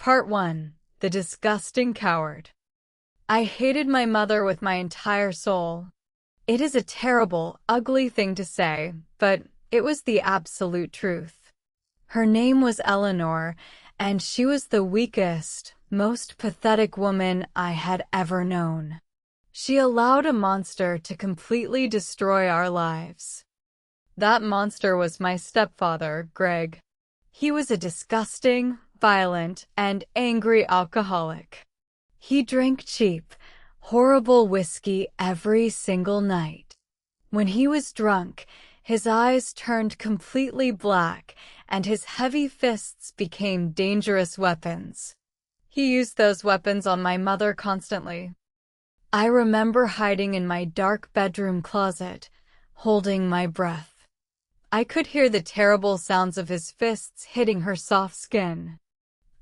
Part 1. The Disgusting Coward. I hated my mother with my entire soul. It is a terrible, ugly thing to say, but it was the absolute truth. Her name was Eleanor, and she was the weakest, most pathetic woman I had ever known. She allowed a monster to completely destroy our lives. That monster was my stepfather, Greg. He was a disgusting, violent, and angry alcoholic. He drank cheap, horrible whiskey every single night. When he was drunk, his eyes turned completely black, and his heavy fists became dangerous weapons. He used those weapons on my mother constantly. I remember hiding in my dark bedroom closet, holding my breath. I could hear the terrible sounds of his fists hitting her soft skin.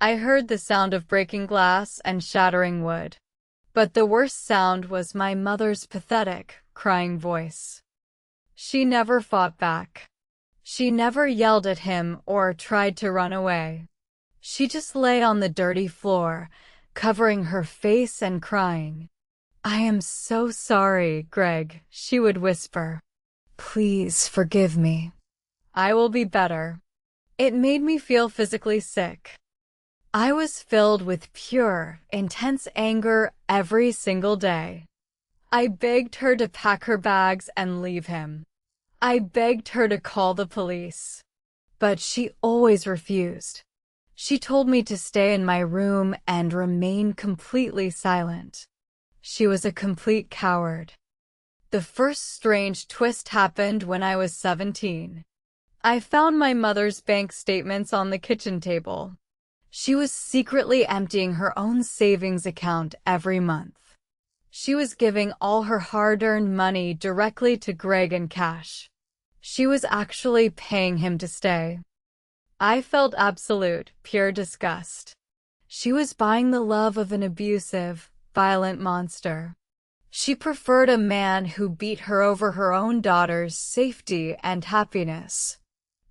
I heard the sound of breaking glass and shattering wood. But the worst sound was my mother's pathetic, crying voice. She never fought back. She never yelled at him or tried to run away. She just lay on the dirty floor, covering her face and crying. "I am so sorry, Greg," she would whisper. "Please forgive me. I will be better." It made me feel physically sick. I was filled with pure, intense anger every single day. I begged her to pack her bags and leave him. I begged her to call the police. But she always refused. She told me to stay in my room and remain completely silent. She was a complete coward. The first strange twist happened when I was 17. I found my mother's bank statements on the kitchen table. She was secretly emptying her own savings account every month. She was giving all her hard-earned money directly to Greg in cash. She was actually paying him to stay. I felt absolute, pure disgust. She was buying the love of an abusive, violent monster. She preferred a man who beat her over her own daughter's safety and happiness.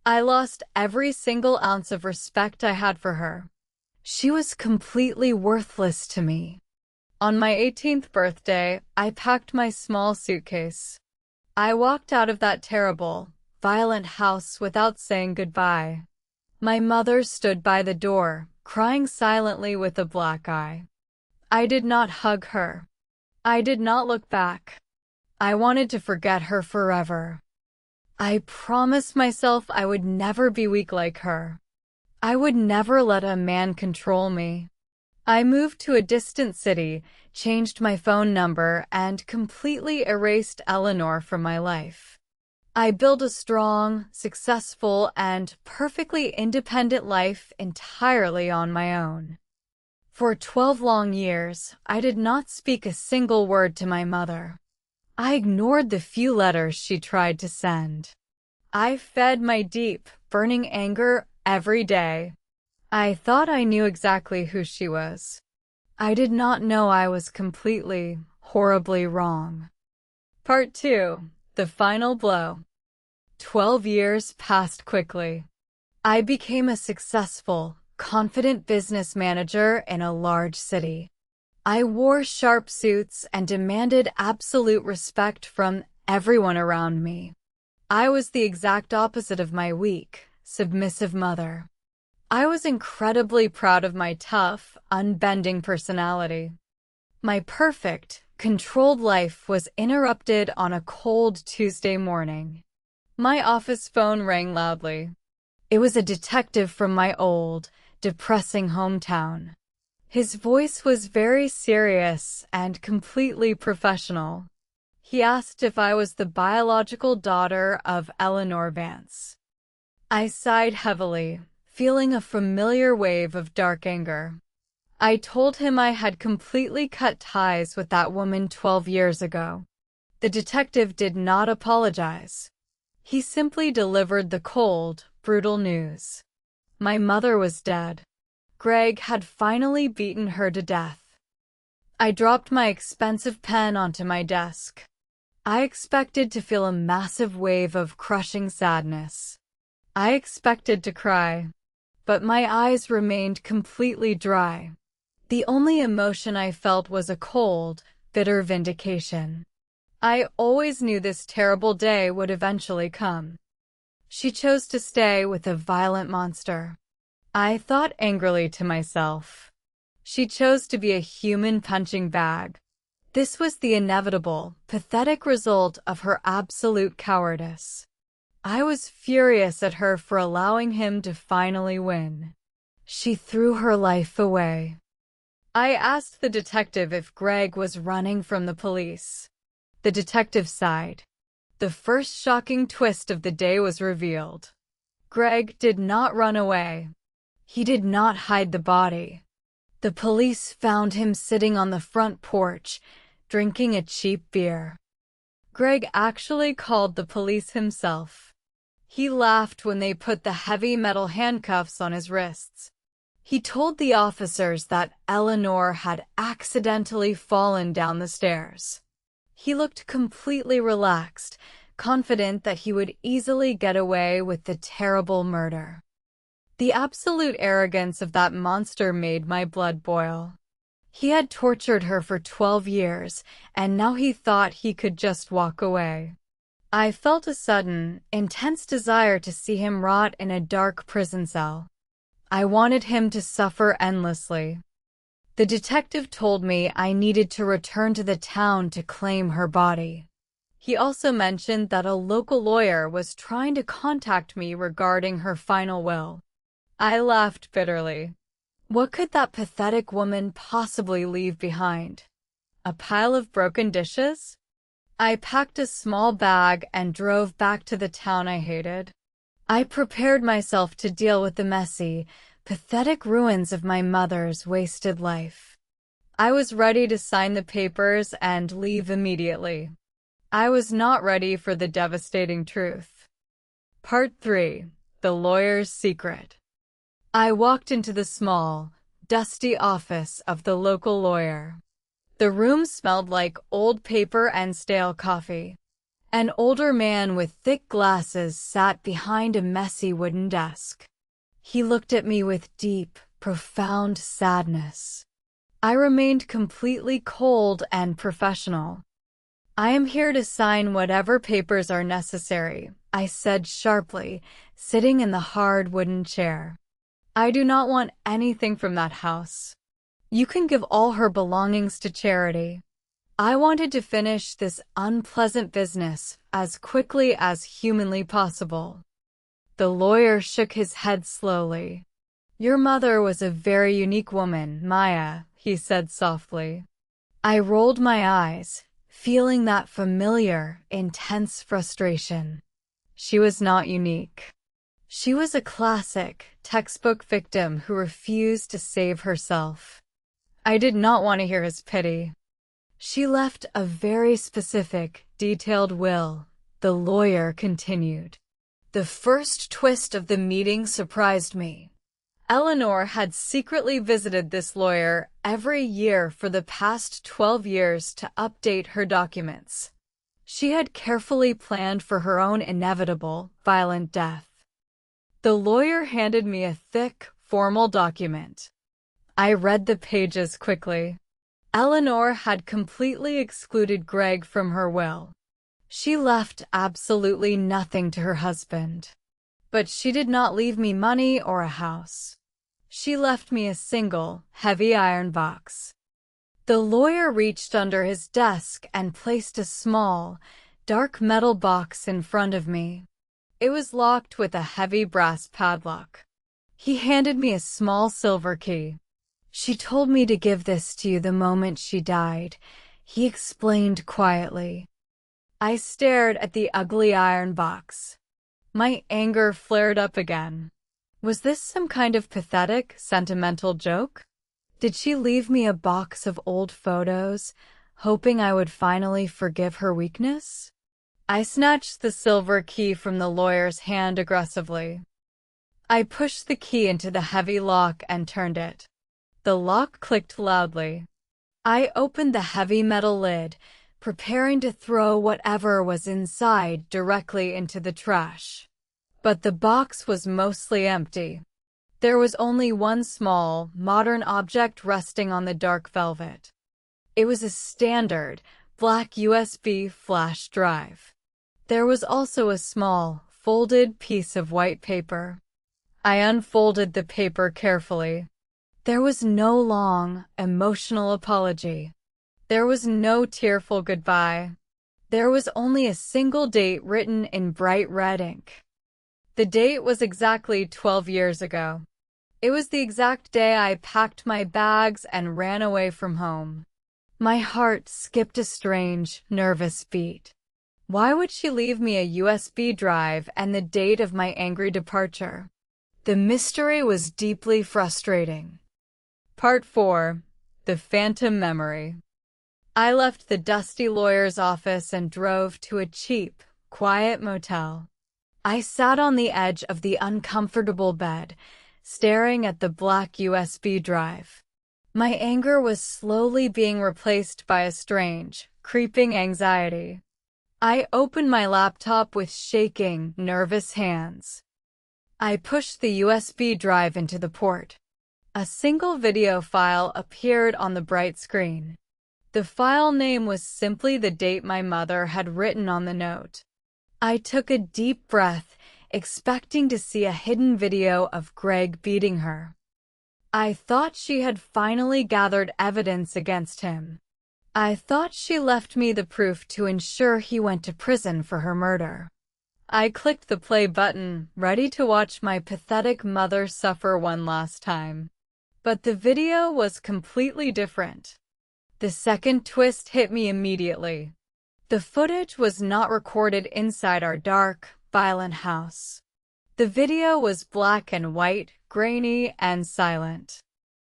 I lost every single ounce of respect I had for her. She was completely worthless to me. On my 18th birthday, I packed my small suitcase. I walked out of that terrible, violent house without saying goodbye. My mother stood by the door, crying silently with a black eye. I did not hug her. I did not look back. I wanted to forget her forever. I promised myself I would never be weak like her. I would never let a man control me. I moved to a distant city, changed my phone number, and completely erased Eleanor from my life. I built a strong, successful, and perfectly independent life entirely on my own. For 12 long years, I did not speak a single word to my mother. I ignored the few letters she tried to send. I fed my deep, burning anger every day. I thought I knew exactly who she was. I did not know I was completely, horribly wrong. Part 2. The Final Blow. 12 years passed quickly. I became a successful, confident business manager in a large city. I wore sharp suits and demanded absolute respect from everyone around me. I was the exact opposite of my weak, submissive mother. I was incredibly proud of my tough, unbending personality. My perfect, controlled life was interrupted on a cold Tuesday morning. My office phone rang loudly. It was a detective from my old, depressing hometown. His voice was very serious and completely professional. He asked if I was the biological daughter of Eleanor Vance. I sighed heavily, feeling a familiar wave of dark anger. I told him I had completely cut ties with that woman 12 years ago. The detective did not apologize. He simply delivered the cold, brutal news. My mother was dead. Greg had finally beaten her to death. I dropped my expensive pen onto my desk. I expected to feel a massive wave of crushing sadness. I expected to cry. but my eyes remained completely dry. The only emotion I felt was a cold, bitter vindication. I always knew this terrible day would eventually come. She chose to stay with a violent monster. I thought angrily to myself. She chose to be a human punching bag. This was the inevitable, pathetic result of her absolute cowardice. I was furious at her for allowing him to finally win. She threw her life away. I asked the detective if Greg was running from the police. The detective sighed. The first shocking twist of the day was revealed. Greg did not run away. He did not hide the body. The police found him sitting on the front porch, drinking a cheap beer. Greg actually called the police himself. He laughed when they put the heavy metal handcuffs on his wrists. He told the officers that Eleanor had accidentally fallen down the stairs. He looked completely relaxed, confident that he would easily get away with the terrible murder. The absolute arrogance of that monster made my blood boil. He had tortured her for 12 years, and now he thought he could just walk away. I felt a sudden, intense desire to see him rot in a dark prison cell. I wanted him to suffer endlessly. The detective told me I needed to return to the town to claim her body. He also mentioned that a local lawyer was trying to contact me regarding her final will. I laughed bitterly. What could that pathetic woman possibly leave behind? A pile of broken dishes? I packed a small bag and drove back to the town I hated. I prepared myself to deal with the messy, pathetic ruins of my mother's wasted life. I was ready to sign the papers and leave immediately. I was not ready for the devastating truth. Part 3. The Lawyer's Secret. I walked into the small, dusty office of the local lawyer. The room smelled like old paper and stale coffee. An older man with thick glasses sat behind a messy wooden desk. He looked at me with deep, profound sadness. I remained completely cold and professional. I am here to sign whatever papers are necessary, I said sharply, sitting in the hard wooden chair. I do not want anything from that house. You can give all her belongings to charity. I wanted to finish this unpleasant business as quickly as humanly possible. The lawyer shook his head slowly. Your mother was a very unique woman, Maya, he said softly. I rolled my eyes, feeling that familiar, intense frustration. She was not unique. She was a classic, textbook victim who refused to save herself. I did not want to hear his pity. She left a very specific, detailed will, the lawyer continued. The first twist of the meeting surprised me. Eleanor had secretly visited this lawyer every year for the past 12 years to update her documents. She had carefully planned for her own inevitable, violent death. The lawyer handed me a thick, formal document. I read the pages quickly. Eleanor had completely excluded Greg from her will. She left absolutely nothing to her husband. But she did not leave me money or a house. She left me a single, heavy iron box. The lawyer reached under his desk and placed a small, dark metal box in front of me. It was locked with a heavy brass padlock. He handed me a small silver key. She told me to give this to you the moment she died, he explained quietly. I stared at the ugly iron box. My anger flared up again. Was this some kind of pathetic, sentimental joke? Did she leave me a box of old photos, hoping I would finally forgive her weakness? I snatched the silver key from the lawyer's hand aggressively. I pushed the key into the heavy lock and turned it. The lock clicked loudly. I opened the heavy metal lid, preparing to throw whatever was inside directly into the trash. But the box was mostly empty. There was only one small, modern object resting on the dark velvet. It was a standard, black USB flash drive. There was also a small, folded piece of white paper. I unfolded the paper carefully. There was no long, emotional apology. There was no tearful goodbye. There was only a single date written in bright red ink. The date was exactly 12 years ago. It was the exact day I packed my bags and ran away from home. My heart skipped a strange, nervous beat. Why would she leave me a USB drive and the date of my angry departure? The mystery was deeply frustrating. Part 4. The Phantom Memory. I left the dusty lawyer's office and drove to a cheap, quiet motel. I sat on the edge of the uncomfortable bed, staring at the black USB drive. My anger was slowly being replaced by a strange, creeping anxiety. I opened my laptop with shaking, nervous hands. I pushed the USB drive into the port. A single video file appeared on the bright screen. The file name was simply the date my mother had written on the note. I took a deep breath, expecting to see a hidden video of Greg beating her. I thought she had finally gathered evidence against him. I thought she left me the proof to ensure he went to prison for her murder. I clicked the play button, ready to watch my pathetic mother suffer one last time. But the video was completely different. The second twist hit me immediately. The footage was not recorded inside our dark, violent house. The video was black and white, grainy, and silent.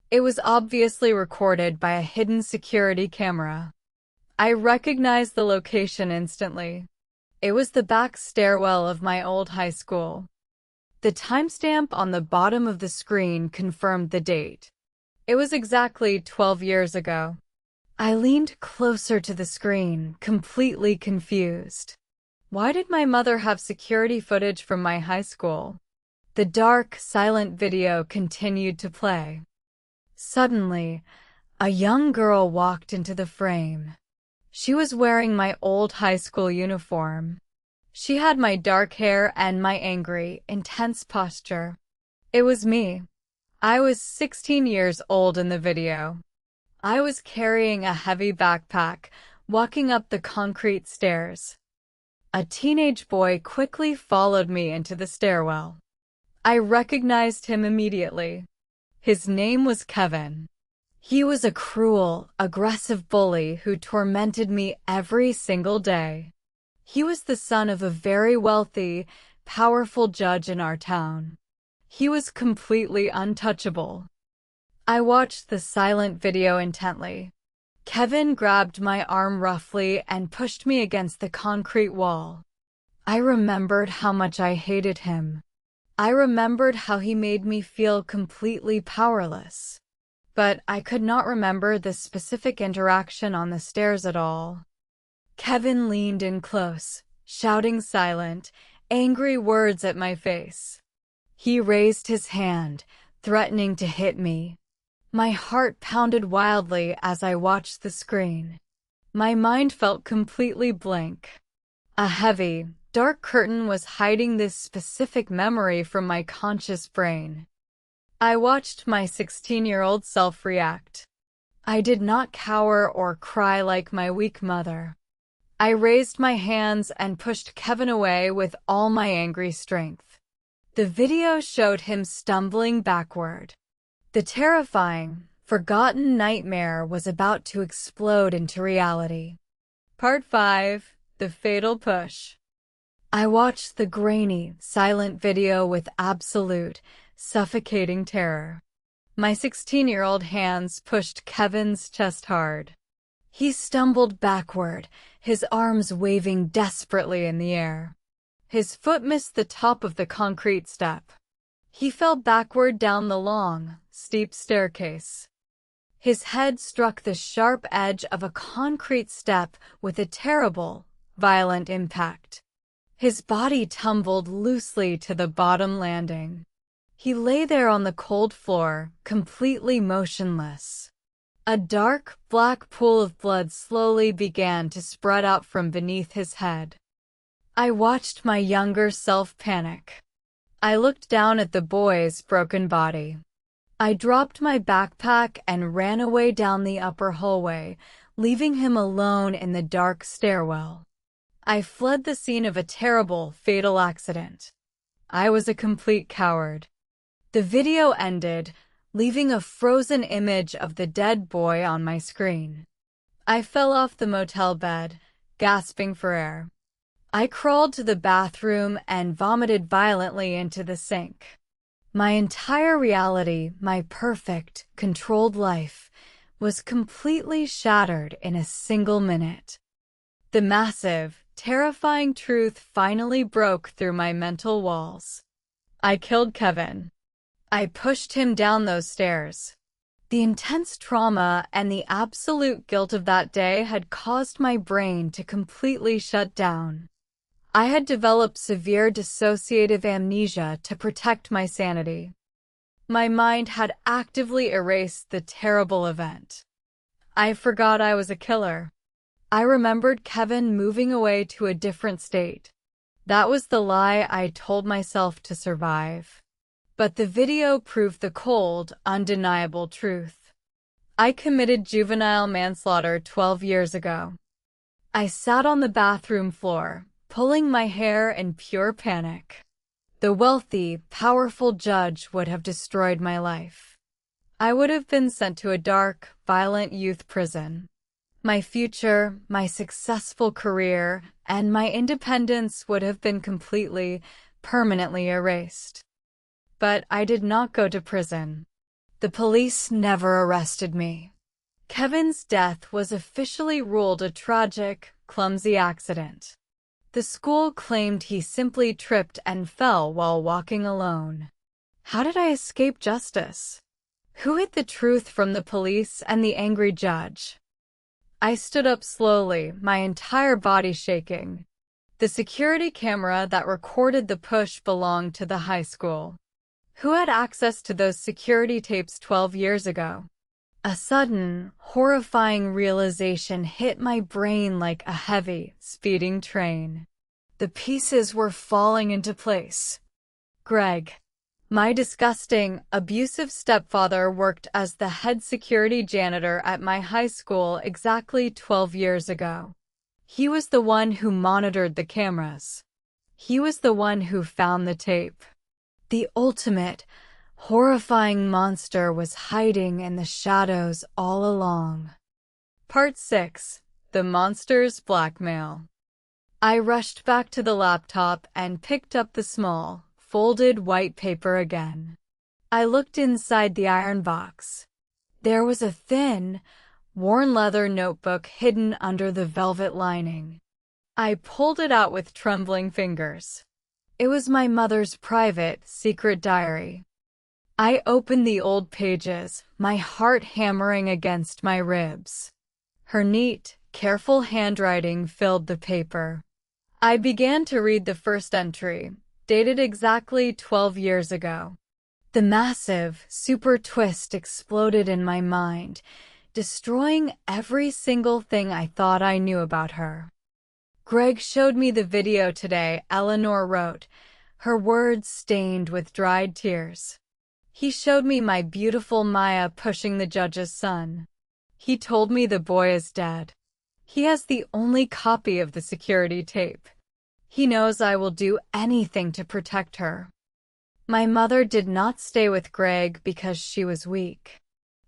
It was obviously recorded by a hidden security camera. I recognized the location instantly. It was the back stairwell of my old high school. The timestamp on the bottom of the screen confirmed the date. It was exactly 12 years ago. I leaned closer to the screen, completely confused. Why did my mother have security footage from my high school? The dark, silent video continued to play. Suddenly, a young girl walked into the frame. She was wearing my old high school uniform. She had my dark hair and my angry, intense posture. It was me. I was 16 years old in the video. I was carrying a heavy backpack, walking up the concrete stairs. A teenage boy quickly followed me into the stairwell. I recognized him immediately. His name was Kevin. He was a cruel, aggressive bully who tormented me every single day. He was the son of a very wealthy, powerful judge in our town. He was completely untouchable. I watched the silent video intently. Kevin grabbed my arm roughly and pushed me against the concrete wall. I remembered how much I hated him. I remembered how he made me feel completely powerless. But I could not remember the specific interaction on the stairs at all. Kevin leaned in close, shouting silent, angry words at my face. He raised his hand, threatening to hit me. My heart pounded wildly as I watched the screen. My mind felt completely blank. A heavy, dark curtain was hiding this specific memory from my conscious brain. I watched my 16-year-old self react. I did not cower or cry like my weak mother. I raised my hands and pushed Kevin away with all my angry strength. The video showed him stumbling backward. The terrifying, forgotten nightmare was about to explode into reality. Part 5. The Fatal Push. I watched the grainy, silent video with absolute, suffocating terror. My 16-year-old hands pushed Kevin's chest hard. He stumbled backward, his arms waving desperately in the air. His foot missed the top of the concrete step. He fell backward down the long, steep staircase. His head struck the sharp edge of a concrete step with a terrible, violent impact. His body tumbled loosely to the bottom landing. He lay there on the cold floor, completely motionless. A dark, black pool of blood slowly began to spread out from beneath his head. I watched my younger self panic. I looked down at the boy's broken body. I dropped my backpack and ran away down the upper hallway, leaving him alone in the dark stairwell. I fled the scene of a terrible, fatal accident. I was a complete coward. The video ended, leaving a frozen image of the dead boy on my screen. I fell off the motel bed, gasping for air. I crawled to the bathroom and vomited violently into the sink. My entire reality, my perfect, controlled life, was completely shattered in a single minute. The massive, terrifying truth finally broke through my mental walls. I killed Kevin. I pushed him down those stairs. The intense trauma and the absolute guilt of that day had caused my brain to completely shut down. I had developed severe dissociative amnesia to protect my sanity. My mind had actively erased the terrible event. I forgot I was a killer. I remembered Kevin moving away to a different state. That was the lie I told myself to survive. But the video proved the cold, undeniable truth. I committed juvenile manslaughter 12 years ago. I sat on the bathroom floor, pulling my hair in pure panic. The wealthy, powerful judge would have destroyed my life. I would have been sent to a dark, violent youth prison. My future, my successful career, and my independence would have been completely, permanently erased. But I did not go to prison. The police never arrested me. Kevin's death was officially ruled a tragic, clumsy accident. The school claimed he simply tripped and fell while walking alone. How did I escape justice? Who hid the truth from the police and the angry judge? I stood up slowly, my entire body shaking. The security camera that recorded the push belonged to the high school. Who had access to those security tapes 12 years ago? A sudden, horrifying realization hit my brain like a heavy, speeding train. The pieces were falling into place. Greg, my disgusting, abusive stepfather, worked as the head security janitor at my high school exactly 12 years ago. He was the one who monitored the cameras. He was the one who found the tape. The ultimate, horrifying monster was hiding in the shadows all along. Part 6. The Monster's Blackmail. I rushed back to the laptop and picked up the small, folded white paper again. I looked inside the iron box. There was a thin, worn leather notebook hidden under the velvet lining. I pulled it out with trembling fingers. It was my mother's private, secret diary. I opened the old pages, my heart hammering against my ribs. Her neat, careful handwriting filled the paper. I began to read the first entry, dated exactly 12 years ago. The massive, super twist exploded in my mind, destroying every single thing I thought I knew about her. Greg showed me the video today, Eleanor wrote, her words stained with dried tears. He showed me my beautiful Maya pushing the judge's son. He told me the boy is dead. He has the only copy of the security tape. He knows I will do anything to protect her. My mother did not stay with Greg because she was weak.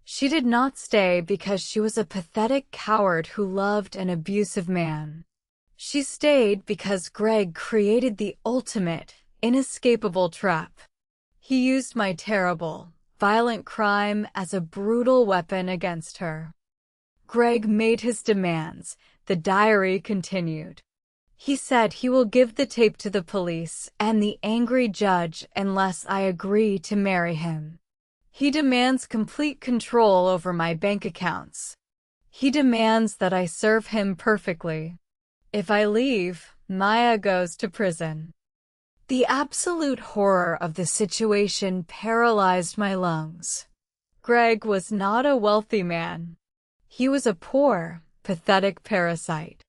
She did not stay because she was a pathetic coward who loved an abusive man. She stayed because Greg created the ultimate, inescapable trap. He used my terrible, violent crime as a brutal weapon against her. Greg made his demands. The diary continued. He said he will give the tape to the police and the angry judge unless I agree to marry him. He demands complete control over my bank accounts. He demands that I serve him perfectly. If I leave, Maya goes to prison. The absolute horror of the situation paralyzed my lungs. Greg was not a wealthy man. He was a poor, pathetic parasite.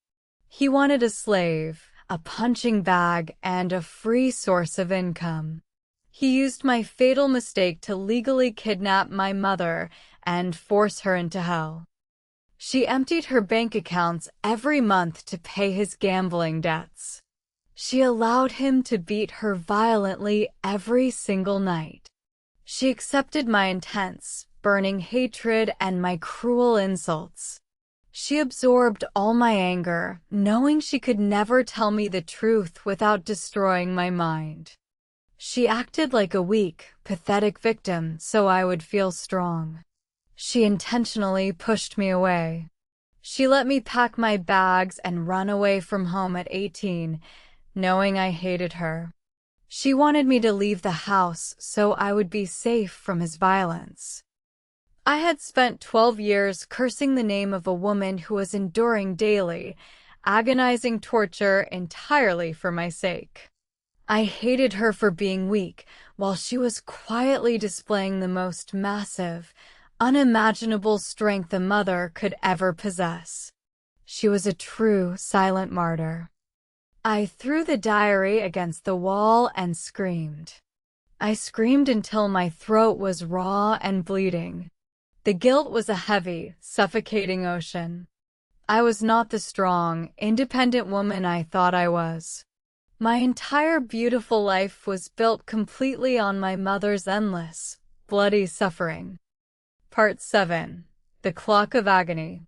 He wanted a slave, a punching bag, and a free source of income. He used my fatal mistake to legally kidnap my mother and force her into hell. She emptied her bank accounts every month to pay his gambling debts. She allowed him to beat her violently every single night. She accepted my intense, burning hatred and my cruel insults. She absorbed all my anger, knowing she could never tell me the truth without destroying my mind. She acted like a weak, pathetic victim so I would feel strong. She intentionally pushed me away. She let me pack my bags and run away from home at 18, knowing I hated her. She wanted me to leave the house so I would be safe from his violence. I had spent 12 years cursing the name of a woman who was enduring daily, agonizing torture entirely for my sake. I hated her for being weak, while she was quietly displaying the most massive, unimaginable strength a mother could ever possess. She was a true silent martyr. I threw the diary against the wall and screamed. I screamed until my throat was raw and bleeding. The guilt was a heavy, suffocating ocean. I was not the strong, independent woman I thought I was. My entire beautiful life was built completely on my mother's endless, bloody suffering. Part 7. The Clock of Agony.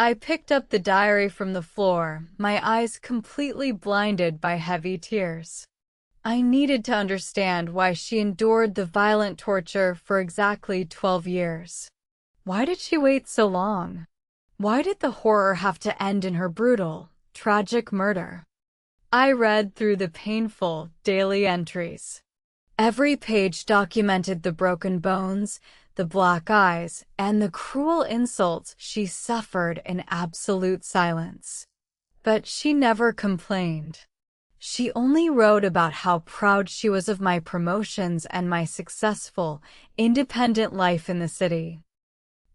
I picked up the diary from the floor, my eyes completely blinded by heavy tears. I needed to understand why she endured the violent torture for exactly 12 years. Why did she wait so long? Why did the horror have to end in her brutal, tragic murder? I read through the painful, daily entries. Every page documented the broken bones, the black eyes, and the cruel insults she suffered in absolute silence. But she never complained. She only wrote about how proud she was of my promotions and my successful, independent life in the city.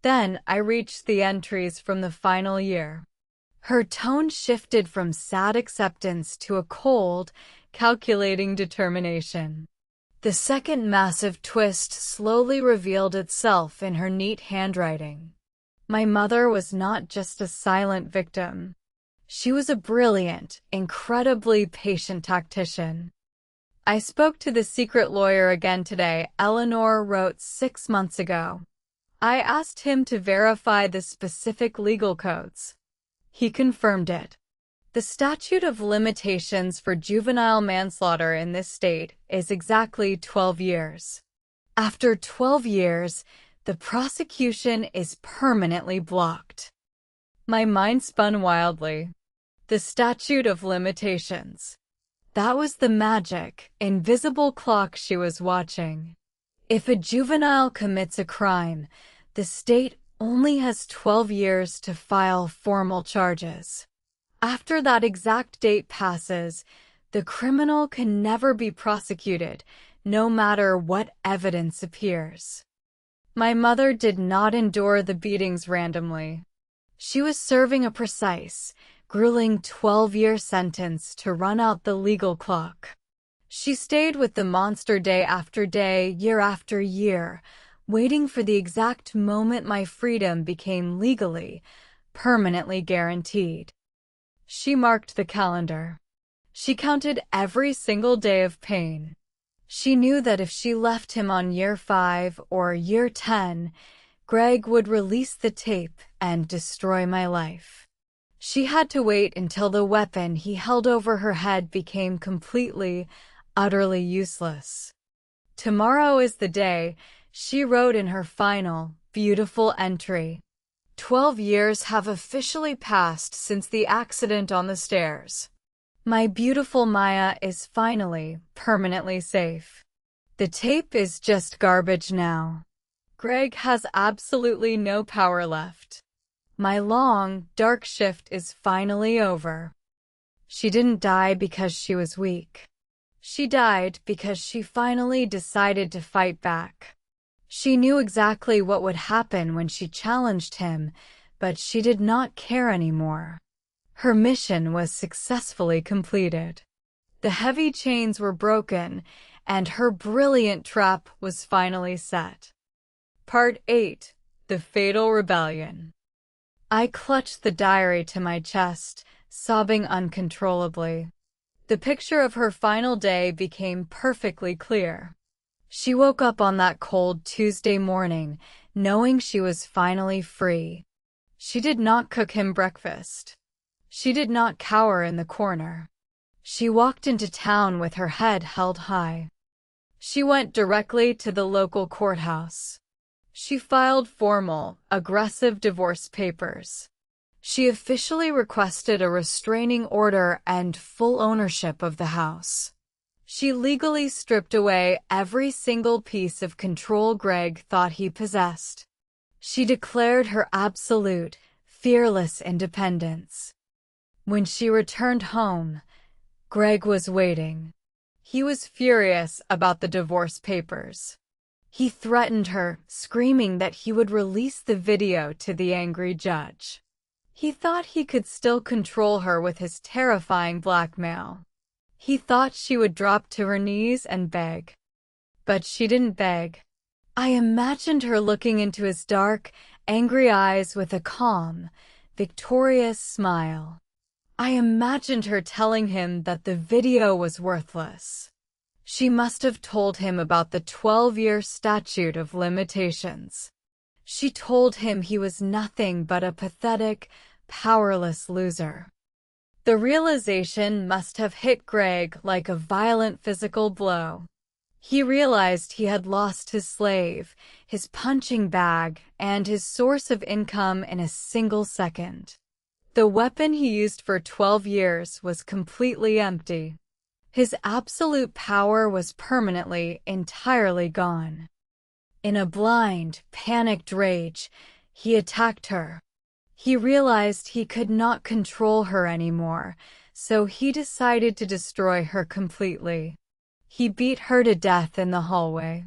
Then I reached the entries from the final year. Her tone shifted from sad acceptance to a cold, calculating determination. The second massive twist slowly revealed itself in her neat handwriting. My mother was not just a silent victim. She was a brilliant, incredibly patient tactician. I spoke to the secret lawyer again today, Eleanor wrote 6 months ago. I asked him to verify the specific legal codes. He confirmed it. The statute of limitations for juvenile manslaughter in this state is exactly 12 years. After 12 years, the prosecution is permanently blocked. My mind spun wildly. The statute of limitations. That was the magic, invisible clock she was watching. If a juvenile commits a crime, the state only has 12 years to file formal charges. After that exact date passes, the criminal can never be prosecuted, no matter what evidence appears. My mother did not endure the beatings randomly. She was serving a precise, grueling 12-year sentence to run out the legal clock. She stayed with the monster day after day, year after year, waiting for the exact moment my freedom became legally, permanently guaranteed. She marked the calendar. She counted every single day of pain. She knew that if she left him on year 5 or year 10, Greg would release the tape and destroy my life. She had to wait until the weapon he held over her head became completely, utterly useless. Tomorrow is the day, she wrote in her final, beautiful entry. 12 years have officially passed since the accident on the stairs. My beautiful Maya is finally, permanently safe. The tape is just garbage now. Greg has absolutely no power left. My long, dark shift is finally over. She didn't die because she was weak. She died because she finally decided to fight back. She knew exactly what would happen when she challenged him, but she did not care anymore. Her mission was successfully completed. The heavy chains were broken, and her brilliant trap was finally set. Part 8. The Fatal Rebellion. I clutched the diary to my chest, sobbing uncontrollably. The picture of her final day became perfectly clear. She woke up on that cold Tuesday morning, knowing she was finally free. She did not cook him breakfast. She did not cower in the corner. She walked into town with her head held high. She went directly to the local courthouse. She filed formal, aggressive divorce papers. She officially requested a restraining order and full ownership of the house. She legally stripped away every single piece of control Greg thought he possessed. She declared her absolute, fearless independence. When she returned home, Greg was waiting. He was furious about the divorce papers. He threatened her, screaming that he would release the video to the angry judge. He thought he could still control her with his terrifying blackmail. He thought she would drop to her knees and beg. But she didn't beg. I imagined her looking into his dark, angry eyes with a calm, victorious smile. I imagined her telling him that the video was worthless. She must have told him about the 12-year statute of limitations. She told him he was nothing but a pathetic, powerless loser. The realization must have hit Greg like a violent physical blow. He realized he had lost his slave, his punching bag, and his source of income in a single second. The weapon he used for 12 years was completely empty. His absolute power was permanently, entirely gone. In a blind, panicked rage, he attacked her. He realized he could not control her anymore, so he decided to destroy her completely. He beat her to death in the hallway.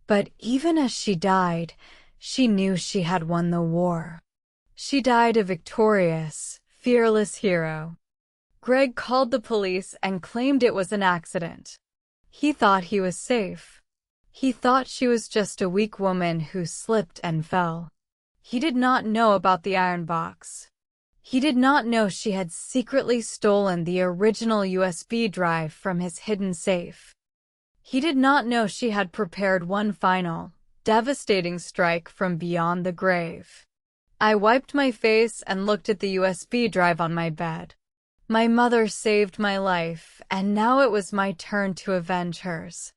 But even as she died, she knew she had won the war. She died a victorious, fearless hero. Greg called the police and claimed it was an accident. He thought he was safe. He thought she was just a weak woman who slipped and fell. He did not know about the iron box. He did not know she had secretly stolen the original USB drive from his hidden safe. He did not know she had prepared one final, devastating strike from beyond the grave. I wiped my face and looked at the USB drive on my bed. My mother saved my life, and now it was my turn to avenge hers.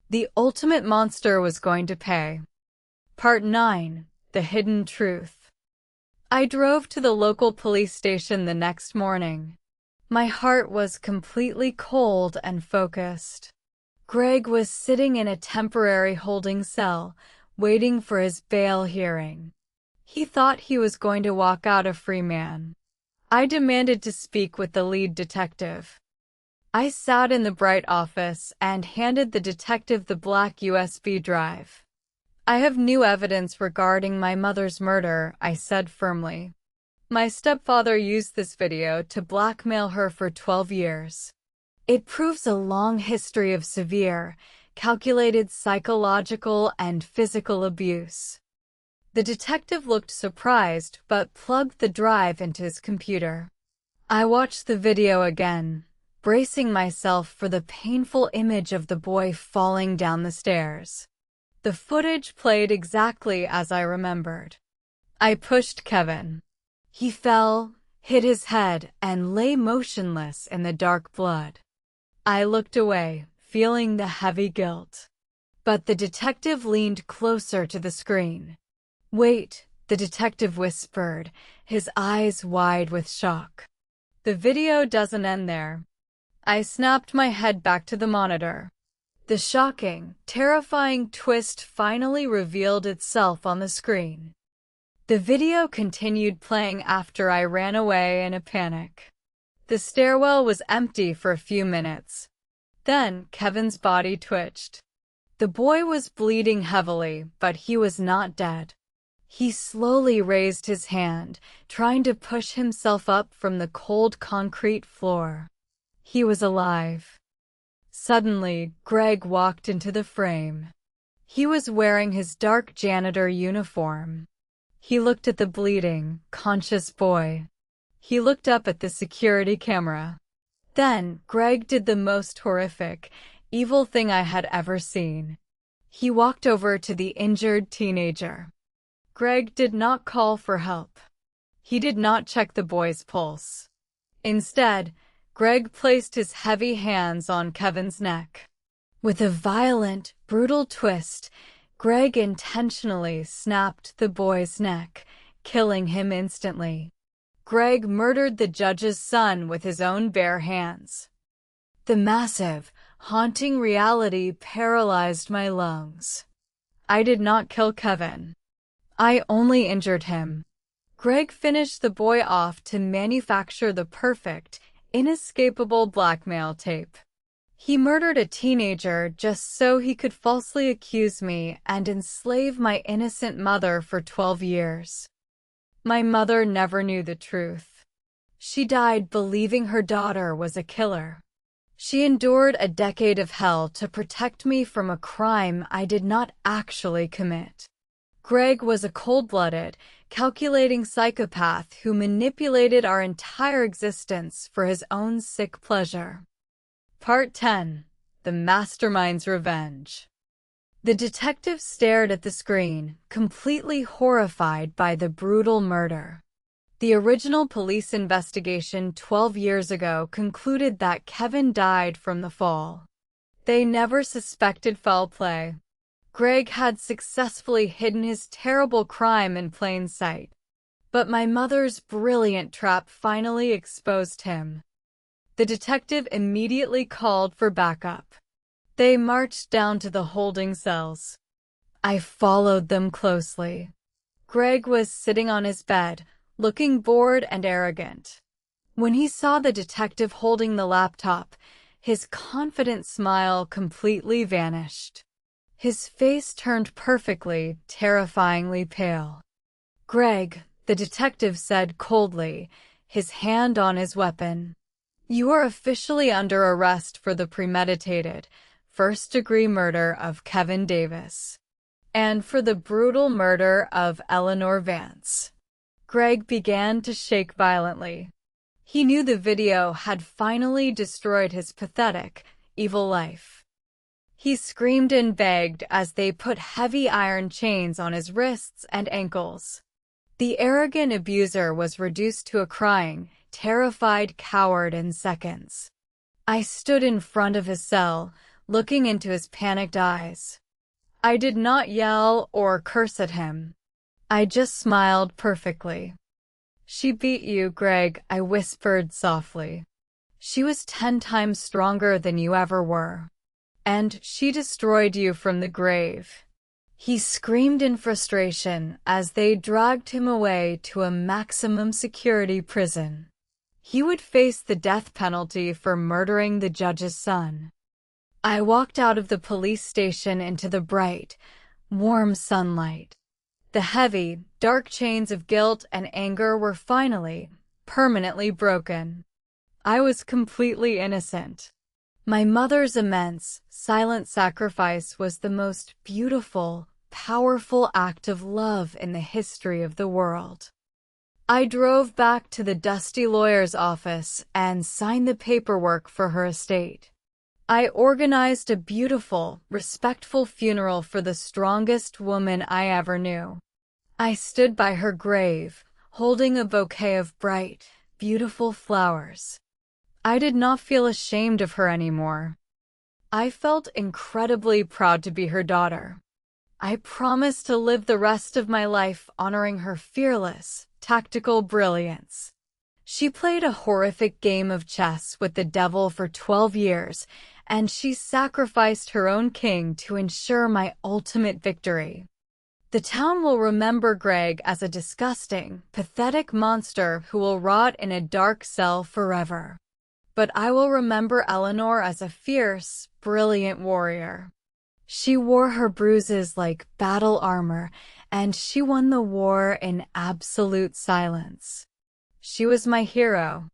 The ultimate monster was going to pay. Part 9. The Hidden Truth. I drove to the local police station the next morning. My heart was completely cold and focused. Greg was sitting in a temporary holding cell, waiting for his bail hearing. He thought he was going to walk out a free man. I demanded to speak with the lead detective. I sat in the bright office and handed the detective the black USB drive. I have new evidence regarding my mother's murder, I said firmly. My stepfather used this video to blackmail her for 12 years. It proves a long history of severe, calculated psychological and physical abuse. The detective looked surprised but plugged the drive into his computer. I watched the video again, bracing myself for the painful image of the boy falling down the stairs. The footage played exactly as I remembered. I pushed Kevin. He fell, hit his head, and lay motionless in the dark blood. I looked away, feeling the heavy guilt. But the detective leaned closer to the screen. "Wait," the detective whispered, his eyes wide with shock. "The video doesn't end there." I snapped my head back to the monitor. The shocking, terrifying twist finally revealed itself on the screen. The video continued playing after I ran away in a panic. The stairwell was empty for a few minutes. Then Kevin's body twitched. The boy was bleeding heavily, but he was not dead. He slowly raised his hand, trying to push himself up from the cold concrete floor. He was alive. Suddenly, Greg walked into the frame. He was wearing his dark janitor uniform. He looked at the bleeding, conscious boy. He looked up at the security camera. Then, Greg did the most horrific, evil thing I had ever seen. He walked over to the injured teenager. Greg did not call for help. He did not check the boy's pulse. Instead, Greg placed his heavy hands on Kevin's neck. With a violent, brutal twist, Greg intentionally snapped the boy's neck, killing him instantly. Greg murdered the judge's son with his own bare hands. The massive, haunting reality paralyzed my lungs. I did not kill Kevin. I only injured him. Greg finished the boy off to manufacture the perfect, inescapable blackmail tape. He murdered a teenager just so he could falsely accuse me and enslave my innocent mother for 12 years. My mother never knew the truth. She died believing her daughter was a killer. She endured a decade of hell to protect me from a crime I did not actually commit. Greg was a cold-blooded, calculating psychopath who manipulated our entire existence for his own sick pleasure. Part 10. The Mastermind's Revenge. The detective stared at the screen, completely horrified by the brutal murder. The original police investigation 12 years ago concluded that Kevin died from the fall. They never suspected foul play. Greg had successfully hidden his terrible crime in plain sight. But my mother's brilliant trap finally exposed him. The detective immediately called for backup. They marched down to the holding cells. I followed them closely. Greg was sitting on his bed, looking bored and arrogant. When he saw the detective holding the laptop, his confident smile completely vanished. His face turned perfectly, terrifyingly pale. "Greg," the detective said coldly, his hand on his weapon. "You are officially under arrest for the premeditated, first-degree murder of Kevin Davis. And for the brutal murder of Eleanor Vance." Greg began to shake violently. He knew the video had finally destroyed his pathetic, evil life. He screamed and begged as they put heavy iron chains on his wrists and ankles. The arrogant abuser was reduced to a crying, terrified coward in seconds. I stood in front of his cell, looking into his panicked eyes. I did not yell or curse at him. I just smiled perfectly. "She beat you, Greg," I whispered softly. "She was 10 times stronger than you ever were. And she destroyed you from the grave." He screamed in frustration as they dragged him away to a maximum security prison. He would face the death penalty for murdering the judge's son. I walked out of the police station into the bright, warm sunlight. The heavy, dark chains of guilt and anger were finally, permanently broken. I was completely innocent. My mother's immense, silent sacrifice was the most beautiful, powerful act of love in the history of the world. I drove back to the dusty lawyer's office and signed the paperwork for her estate. I organized a beautiful, respectful funeral for the strongest woman I ever knew. I stood by her grave, holding a bouquet of bright, beautiful flowers. I did not feel ashamed of her anymore. I felt incredibly proud to be her daughter. I promised to live the rest of my life honoring her fearless, tactical brilliance. She played a horrific game of chess with the devil for 12 years, and she sacrificed her own king to ensure my ultimate victory. The town will remember Greg as a disgusting, pathetic monster who will rot in a dark cell forever. but I will remember Eleanor as a fierce, brilliant warrior. She wore her bruises like battle armor, and she won the war in absolute silence. She was my hero,